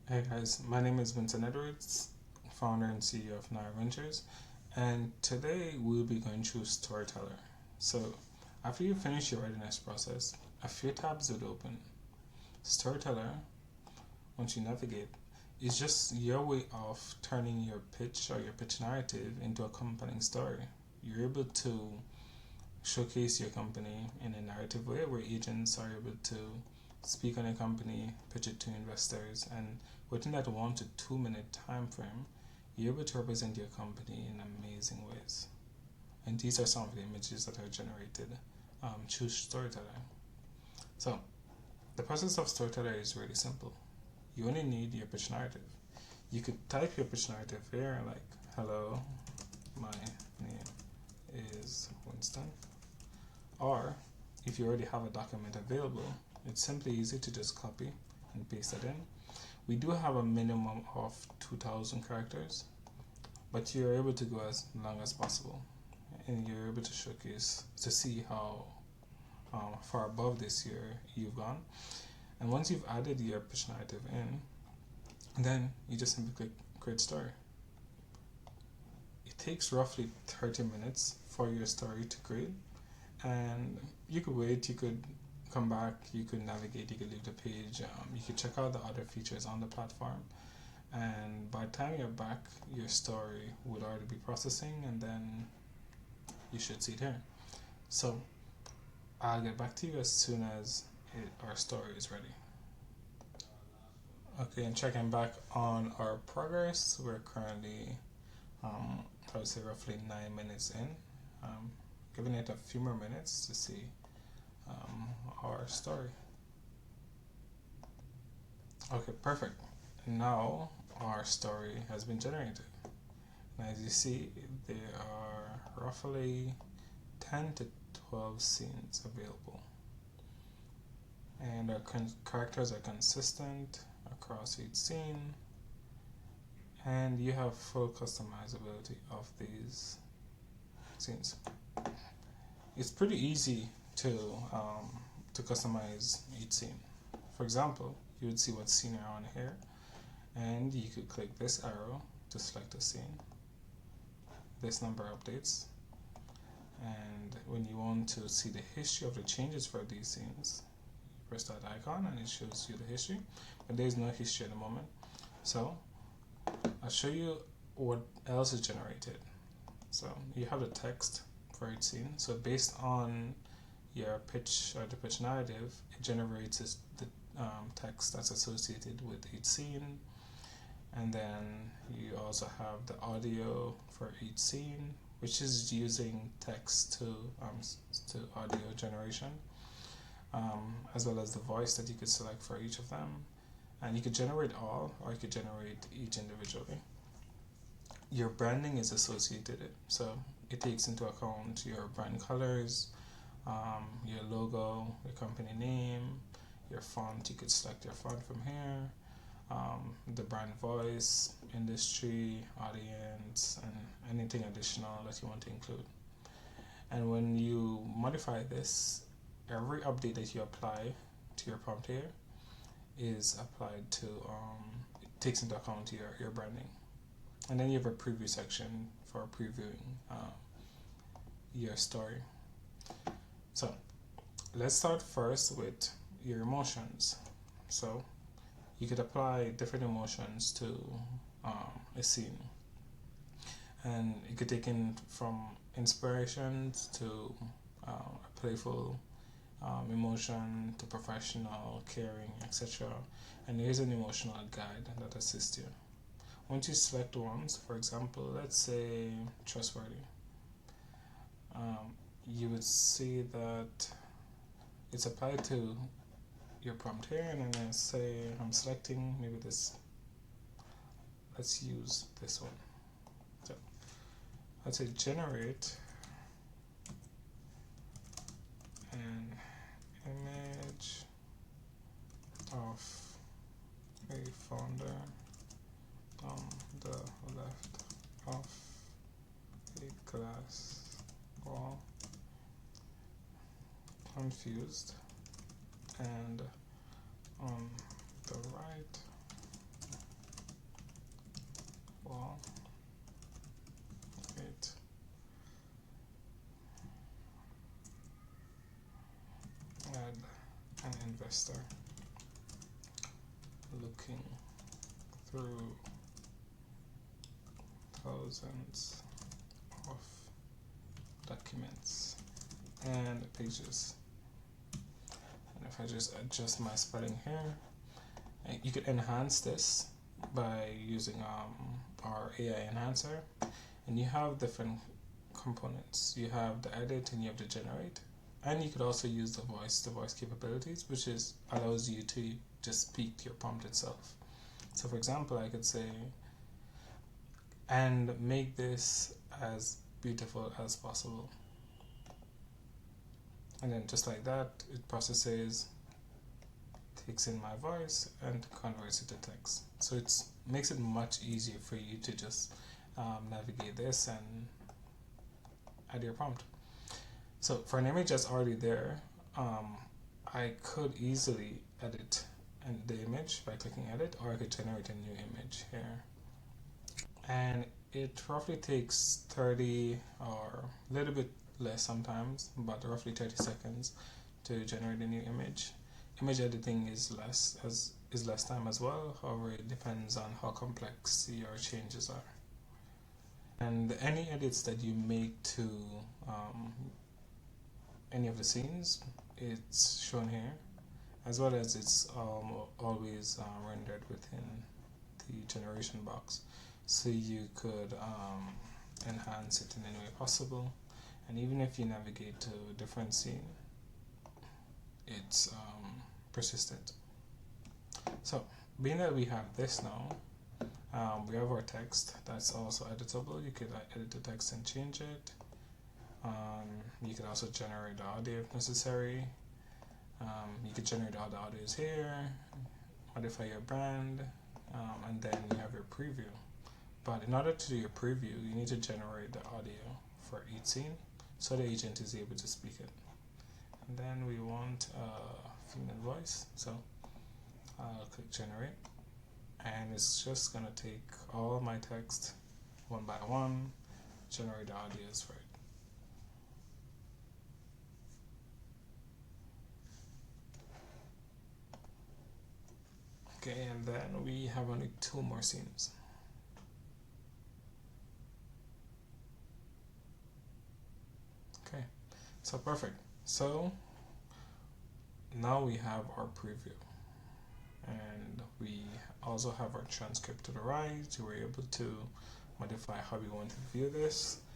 Hey guys, my name is Vincent Edwards, founder and CEO of Naira Ventures, and today we'll be going through Storyteller. So, after you finish your readiness process, a few tabs will open. Storyteller, once you navigate, is just your way of turning your pitch or your pitch narrative into a compelling story. You're able to showcase your company in a narrative way where agents are able to speak on a company, pitch it to investors, and within that 1 to 2 minute time frame, you're able to represent your company in amazing ways. And these are some of the images that are generated through Storyteller. So, the process of Storyteller is really simple. You only need your pitch narrative. You could type your pitch narrative here, like, hello, my name is Winston. Or, if you already have a document available, it's simply easy to just copy and paste it in. We do have a minimum of 2,000 characters, but you're able to go as long as possible, and you're able to showcase to see how far above this you've gone. And once you've added your pitch narrative in, then you just simply click create story. It takes roughly 30 minutes for your story to create, and you could wait, you could come back, you could navigate, you could leave the page, you could check out the other features on the platform, and by the time you're back, your story would already be processing, and then you should see it here. So I'll get back to you as soon as our story is ready. Okay, and checking back on our progress, we're currently, I would say, roughly 9 minutes in. Giving it a few more minutes to see our story. Okay, perfect. Now our story has been generated. And as you see, there are roughly 10 to 12 scenes available. And our characters are consistent across each scene. And you have full customizability of these scenes. It's pretty easy to customize each scene. For example, you would see what scene you're on here, and you could click this arrow to select a scene. This number updates, and when you want to see the history of the changes for these scenes, you press that icon and it shows you the history, but there is no history at the moment. So I'll show you what else is generated. So you have the text for each scene. So based on your pitch or the pitch narrative, it generates the text that's associated with each scene, and then you also have the audio for each scene, which is using text to audio generation, as well as the voice that you could select for each of them, and you could generate all, or you could generate each individually. Your branding is associated, so it takes into account your brand colors, your logo, your company name, your font. You could select your font from here, the brand voice, industry, audience, and anything additional that you want to include. And when you modify this, every update that you apply to your prompt here is applied to, it takes into account your branding. And then you have a preview section for previewing your story. So let's start first with your emotions. So you could apply different emotions to a scene, and you could take in from inspirations to a playful emotion to professional, caring, etc. And here's an emotional guide that assists you. Once you select ones, for example, let's say trustworthy, you would see that it's applied to your prompt here, and then I say I'm selecting maybe this. Let's use this one. So let's say generate an image of a founder on the left of a glass wall, confused, and on the right Master, looking through thousands of documents and pages. And if I just adjust my spelling here, you could enhance this by using our AI enhancer, and you have different components. You have the edit and you have the generate, and you could also use the voice capabilities, which allows you to just speak to your prompt itself. So for example, I could say, and make this as beautiful as possible, and then just like that, it processes, takes in my voice and converts it to text. So it makes it much easier for you to just navigate this and add your prompt. So for an image that's already there, I could easily edit the image by clicking edit, or I could generate a new image here. And it roughly takes 30 or a little bit less sometimes, but roughly 30 seconds to generate a new image. Image editing is less time as well. However, it depends on how complex your changes are. And any edits that you make to any of the scenes, it's shown here, as well as it's always rendered within the generation box. So you could enhance it in any way possible. And even if you navigate to a different scene, it's persistent. So being that we have this now, we have our text that's also editable. You could edit the text and change it. You could also generate the audio if necessary. You could generate all the audios here, modify your brand, and then you have your preview. But in order to do your preview, you need to generate the audio for each scene so the agent is able to speak it. And then we want a female voice, so I'll click generate, and it's just gonna take all my text one by one, generate the audios for it. Okay, and then we have only 2 more scenes. Okay, so perfect. So now we have our preview, and we also have our transcript to the right. We're able to modify how we want to view this.